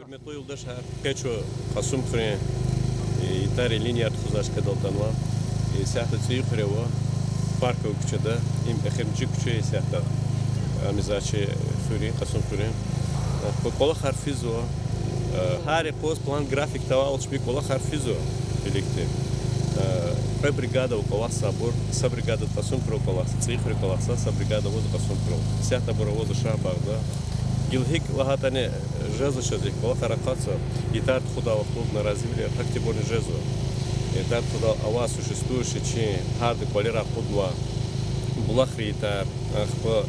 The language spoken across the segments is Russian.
Hürmetli yoldaşlar, keço kasum fren, itari linear tuzlaşka daltanma, siyahta tüyü krevo, parka ukçada, ekhemci küçüğe siyahta, amizaçı suri, kasum fren. Kola harfizo, her poz plan grafik tava olçbi kola harfizo birlikte. Pe brigada u kola sabor, sa brigada kasum pro kola, tüyü kola sa brigada voz kasum pro. Siyahta bora voz şahbağda. Гилхик лагатане жезо шазик, кола харакатса, и тат худа вокруг на развиле, как те борни жезо. И тат худа ава существующий чи хады колера худва, булахри тар, ахпа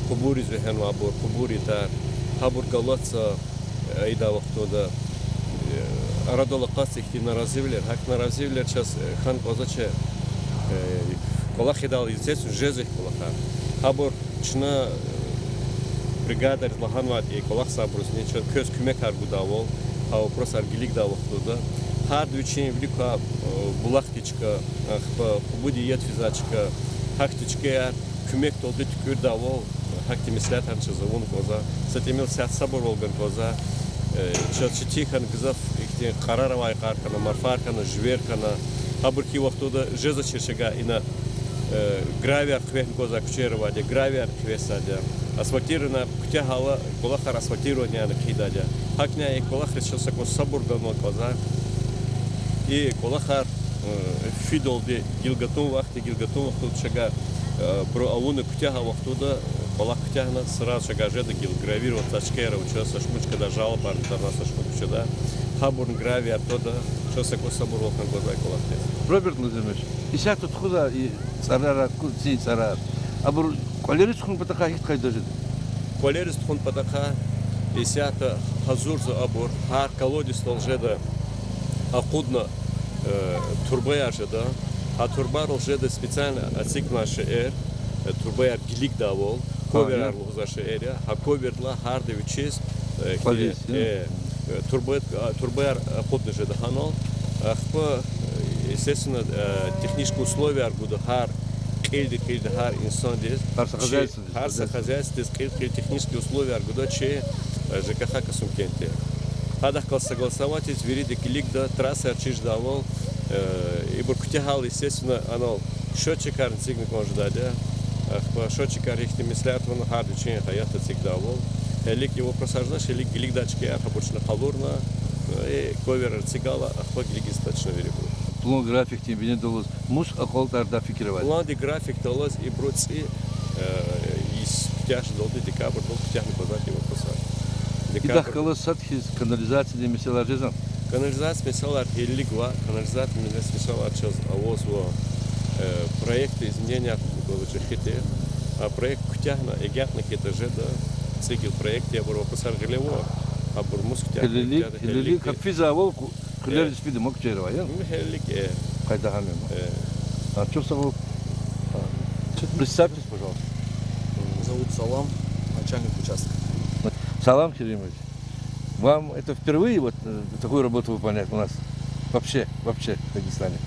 кубури зухен вабур, кубури тар, хабур галатса айда вактода. Арадола касы ихти на развиле, хак на развиле час хан козаче кола хидал изец жезо кола хар. Хабур чна бригада разлаганват и колах сабрус нечо көз күмек аргудавол, а вопрос аргилик давохтуда. Хар двичин велика булахтичка, ахпа буди етфизачка, хактичка күмек толды түкүрдавол, хакти мислят анча завун коза. Сатемил сят сабор волган коза. Чатчитихан гзав ихти караравай каркана, марфаркана, жверкана. Хабурки вахтуда жеза чершага ина гравиар хвен коза кучероваде, гравиар хвесаде. Асфальтирована кутягала колахар асфальтирования на кидадя. Хакня и колахар сейчас такой сабурган коза. И колахар фидолде гилгатун вахте тут шага про алуны кутяга вахтуда колах кутягна сразу шага жеда гил гравировал тачкера учился шмучка да жала пар на шмучка да. Хабурн грави оттуда сейчас такой сабурок на коза колахте. Роберт Владимирович, и сейчас тут худа и царара кути цара. Абур колерис хун патаха хит кайда жид. Колерис хун патаха и сята хазур за абур хар колодец толжеда акудна турбая жеда, а турбар жеда специально отсек наши турбая гилик давол, ковер лузаши эря, а коверла харде вичес турбая акудна жеда ханол, ахпа естественно технические условия аргуда хар кельди хар инсан дес, хар сахазяйство дес кельди технические условия аргуда че ЖКХ Касумкенте. Хадах кал согласовать из вериды килик да трасса арчиж давол и буркутягал естественно оно счетчик арнцигник может дать, по счетчик арихте мислят вон харду че хаята циг давол. Лик его просаждаш, лик гилик дачки ахабурчна халурна и ковер арцигала ахва гилик источно верибу. План график тебе не далось. Муж аколтарда фикировать. План график далось и бруци из птяж долды декабрь дол птяж не познать его посад. И так колоссат хиз канализация не месила жизнь. Канализация месила архилигва, канализация месила час авозво проекты изменения кулача хите, а проект ктяхна егятна хите жеда цикл проект я бору посар гелево, а бурмус ктяхна. Хелелик как физавол Кулер спиды мог черва, я? Хелелик Кайда хамем. А что с тобой? Представьтесь, пожалуйста. Зовут Салам, начальник участка. Салам Керимович, вам это впервые вот такую работу выполнять у нас? Вообще в Дагестане?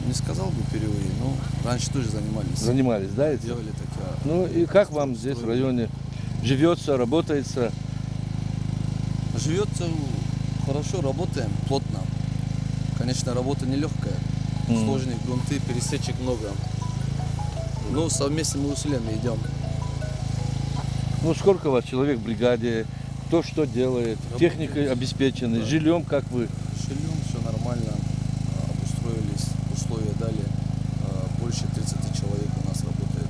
Не сказал бы впервые, но раньше тоже занимались. Занимались, да? Эти? Делали такие. Ну и как вам здесь в районе живется, работается? Живется хорошо, работаем плотно. Конечно, работа нелегкая. Сложные грунты, пересечек много. Но совместными усилиями идем. Ну сколько у вас человек в бригаде? Кто что делает? Техникой обеспечены? Да. Жильем как вы? Жильем все нормально. Обустроились, условия дали. Больше 30 человек у нас работает.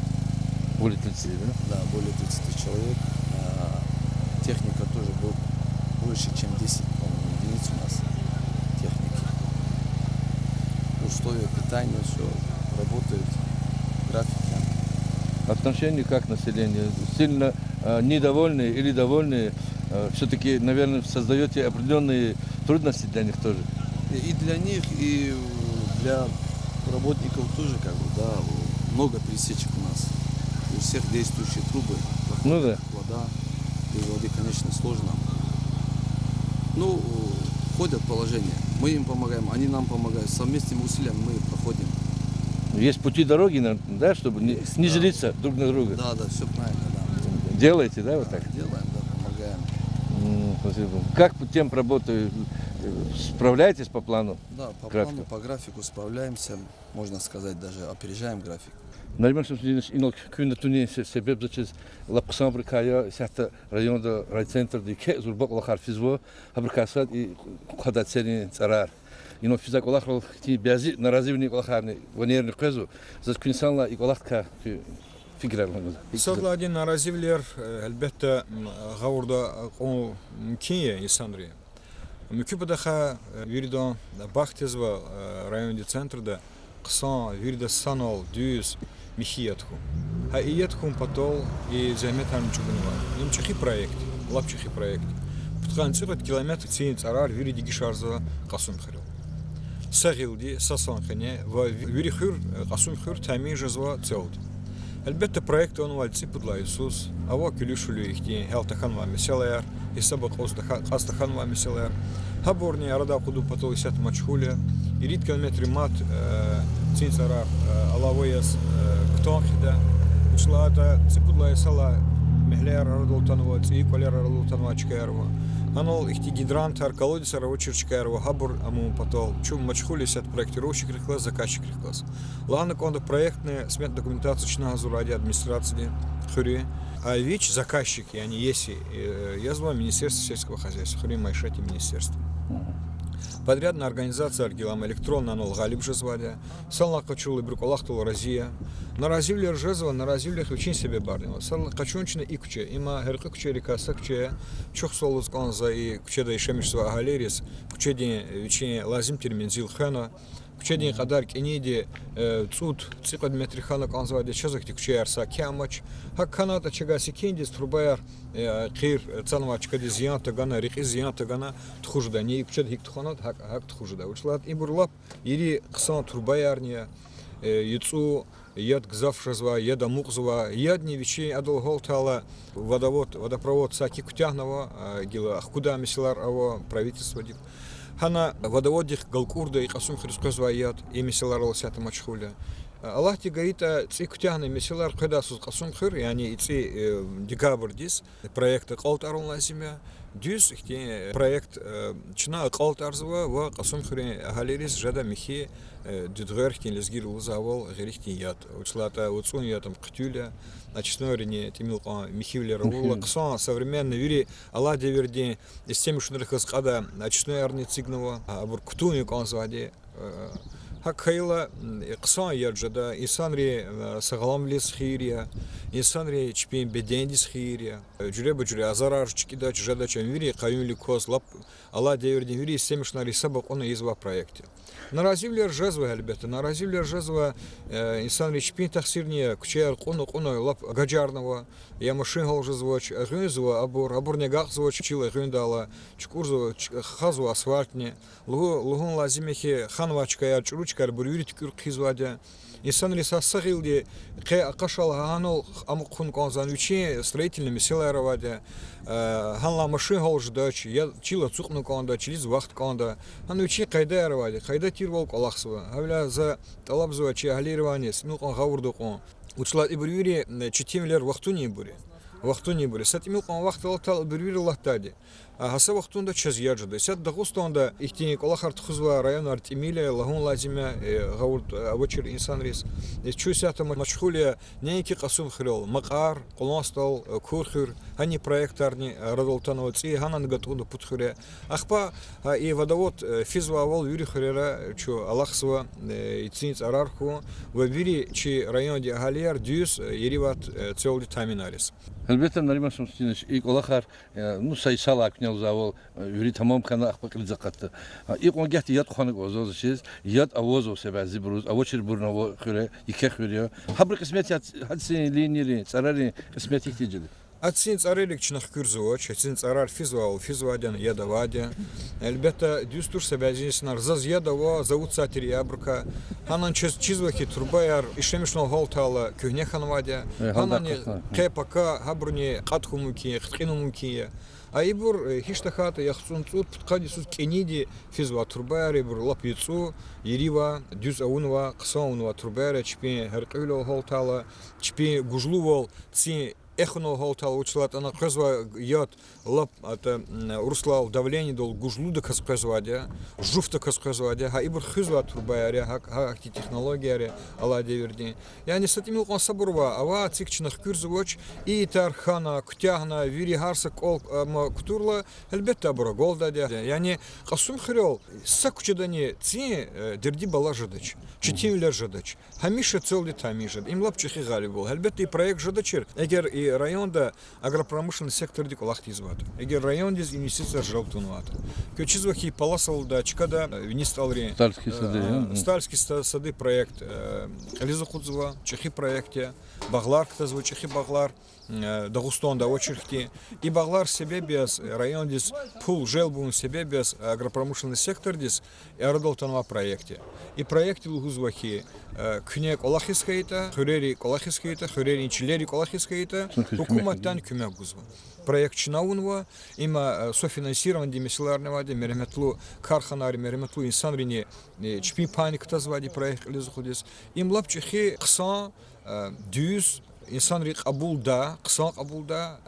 Более 30, да? Да, более 30 человек. Техника тоже больше, чем 10 единиц у нас техники. Условия питания, все работает, графики. Отношение как население? Сильно недовольные или довольные? Все-таки, наверное, создаете определенные трудности для них тоже? И для них, и для работников тоже, как бы, да, много пересечек у нас. У всех действующие трубы. Ну да. Вода. Без воды, конечно, сложно. Ну, входят в положение. Мы им помогаем, они нам помогают. Совместными усилиями мы проходим. Есть пути дороги, да, чтобы не злиться друг на друга? Да, все правильно, да. Делаете, да, вот так? Делаем, да, помогаем. Как темп работы? Справляетесь по плану? Да, по Графика. плану, по графику справляемся, можно сказать, даже опережаем график. Нариман Шамсудинович, инок күнді түне себеп зачез лапқысан бір кая сәтті районда райцентрді ке зурбақ олақар физво абыркасад и қадат сәрін царар. Инок физак олақар ти бәзі наразивник олақарны ванерні қезу зат күнсанла и олаққа фиграрлыңыз. Садладин наразивлер әлбәттә гавурда мукие инсанрия. Мукибадаха вирдон бахтезва районде центрда қысан вирда санал дюз михиятху. Хаиятхум потол и заметан чугунва. Немчихи проект, лапчихи проект. Путхан цират километр цин царар вириди гишарза қасун хирил. Сагилди сасанхане ва вирихур қасун хир тамин жазва целд. Әлбәттә проект он вальци пудла Иисус, ава килюшулю ихти хелтахан ва меселер, и сабак қастахан ва меселер. Хаборни арада куду потол исят мачхуля, и рит километри мат цин царар алавояс ктонхида. Учлата ципудла Исала мехлер арадолтанова, ци колер арадолтанова чкаерва. Анол ихти гидрантар колодец аравочерчкаерва хабор аму потол. Чум мачхули сят проектировщик реклас, заказчик реклас. Лана конда проектная смет документация чназу ради администрации хури. А ВИЧ заказчик, я не еси, я звал Министерство сельского хозяйства, хури майшати министерство. Подрядная организация Аргилам электронно анол галиб жазвадя, салла качулы брюколахтул Розия. Наразивли ржезва, наразивли очень себе барнева. Салла качунчина и куче, има герка куче река сакче, чох солус конза и куче да и шемишсва галерис, куче день вече лазим терминзил хана. Кучедин қадар кенеде цуд цикад метрихана канзаваде чазакти куче арса кямач хак каната чагаси кендис трубаяр қир цанвачкади зиянта гана рихи зиянта гана тхужда не кучед хик тханат хак тхужда учлат ибурлап ири қсан трубаярния яцу яд гзавшазва яда муқзва ядни вече адол голтала водопровод саки кутягнова гила ахкуда мисилар аво правительство дик Хана водоводих галкурда и касум хрисказваят и меселар лосята мачхуля. Аллах ти гаита цикутяны меселар кадасус касум хр, яни ици декабрдис проекта калтарул на земля. Дюс ихти проект чина калтарзва ва касум хри галерис жада михи дюдгерхтин лезгир узавол герихтин яд. Учлата уцун ятам ктюля. Очнорини тимилка михивлер ула ксан современный вири Аллах деверди из теми шнурхас када очной арни цигнова абур ктуни конзвади хакхайла ксан яджада инсанри сагаламлис хирия инсанри чпин бедендис хирия журеба журе азарарчики да жада чамвири каюли кос лап Аллах деверди вири из теми шнари сабак он изва проекте наразивлер жазва әлбәттә наразивлер жазва инсанри чпин тахсирния кучер куну лап гаджарного я машин гол жазвач гызва абур негах звач чила гындала чкурзва хазва асфальтне лугун лазимехи ханвачка я чуручкар бурюрит кюр хизвадя инсанри сасагилди кэ акашал ханол амукун конзанучи строительными селаровадя ханла машин гол ждач я чила цукну конда чилиз вахт конда анучи кайдаровадя кайда тирвол колахсва авля за талабзва чи алирование смилкон гавурдукон учлат ибрюри читимлер вахту не бури сатимилкон вахт алтал ибрюри лахтади хаса вахтунда час яджада сят дагустонда ихтини колахар тхузва район артимилия лагун лазимя гавурд авочер инсанрис чусята мачхулия нейки касум хрел макар колонстал курхир они проектарни радолтанова ци ханан гатунда путхуре ахпа и водовод физва вол юри хрера чу алахсва ицинц арарху в вири чи район ди галер дюс ериват цеолди таминарис Әлбәттә Нариман Шамсудинович и колахар ну сайсал акнял завол юри тамам кана ахпак ризакатты. И он гәхти яд ханыг озоз шез яд авозо себәзи буруз авочер бурнаво хөрә ике хөрә. Хабр кысмет хадсин линии царари кысмет ихтиҗиде. Ацин царелик чнах курзоч, ацин царар физвадян ядавадя. Әлбәттә дюстур себәзинсен арзаз ядава завут сатир ябрка. Ханан чизвахи турбаяр ишемишно голтала көхне ханвадя. Ханан кепака хабруни катхумуки, хткинумуки. Айбур хиштахата яхсунцут путкадисус кениди физва турбаяр айбур лапицу ерива дюз аунва ксаунва турбаяр чпи херкыло голтала чпи гужлувол ци эхно холтал учлат она казва яд лап ата урслал давление дол гужлуда казвадя жуфта казвадя ха ибр хизва турбаяре ха технология ала деверди яни сатимил кон сабурва ава цикчнах курзвоч и тархана ктягна вири харса кол ктурла элбетта бро голдадя яни касум хрел сакчедани ци дерди балажадач читимлер жадач хамиша целди тамижад им лапчихи галибол элбетта и проект жадачер эгер и районда агропромышленный сектор ди колахтизват эгер район диз инвестиция жалтунват көчизвахи паласалда чкада винисталри стальские сады проект лизахудзва чехи проекте баглар ктазва чехи баглар Дагустонда очерти и баглар себе без район дис пул желбун себе без агропромышленный сектор дис и ародолтанова проекте и проекте лугузвахи кне колахискайта хурери колахискайта хурери чилери колахискайта хукуматтан күмек гузва проект чинаунва има софинансирован демисларного де мереметлу карханари мереметлу инсанрини чпи паник тазвади проект лизахудис им лапчихи ксан дюз İnsan kabulda, kısa kabulda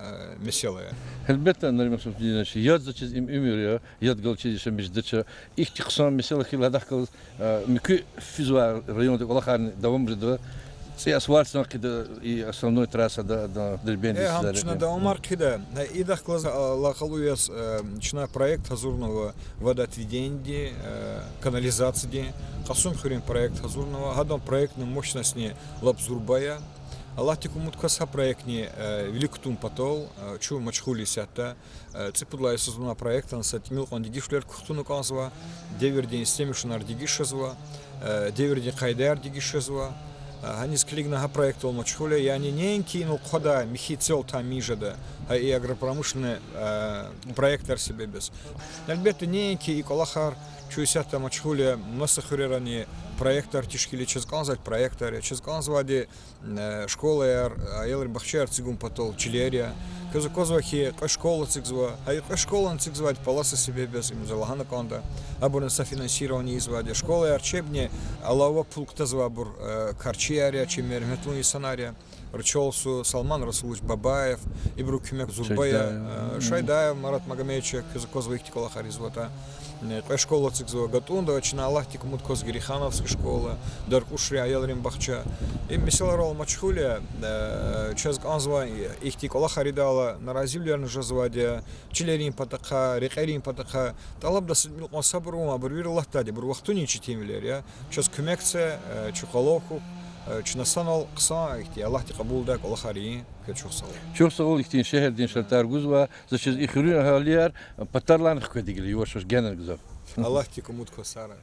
mesele. Elbette anlarım ki yad zaçız ümür ya, yad galçız yaşamış dıça. İhti kısa mesele ki ladak kal mükü fizwa rayonda olakar devam ediyor. Siyas var sanki de основной трасса da дербенди. Hamçına devam arkada. İdah klaz laqaluyas çına проект hazırnova водоотведения, канализации. Касум хурин проект hazırnova. Hadam проектның мощностью лапзурбая. Аллахтику муткаса проектни великтум патол чу мачхули сята ципудлай созуна проектан сатимил он дигишлер кухтуну казва девердин стемишнар дигишезва девердин кайдар дигишезва Они склигна га проект ол мачхули яни ненки ну хода михицел тамижада и агропромышленный проектор себе без Элбетте ненки и колахар чуйсята мачхули насахурирани проектор тишкили чезганзать проекторе чезганзвади школа аелри бахчар цигум патол чилерия козаковахи школа цигзва а школа цигзвать паласа себе без им залагана конда абурн софинансирование извади школа арчебне алава пулктазва бур карчиария чемерметлуни санария Рчолсу Салман Расулович Бабаев Ибру Кюмек Зурбая Шайдаев Марат Магомедович Казаковых Тиколахаризвата школа цигзва гатунда чина Аллахтик муткоз Гирихановская школа Даркушри Аялрим Бахча и меселарол мачхуля чез анзва их Тиколахаридала наразилерн жазваде чилерин патака рекерин патака талабда сидмил сабру абрвир Аллахтади бур вахтуни читимлер я чез кюмекце чуколоху Чунасанал кыса ихти Аллахти кабулда колахари кечухсал. Чухсал ихти шехердин шартаргузва зачез ихрю халияр патарлан хкедигли йошош генер гузав. Аллахти кумут косара.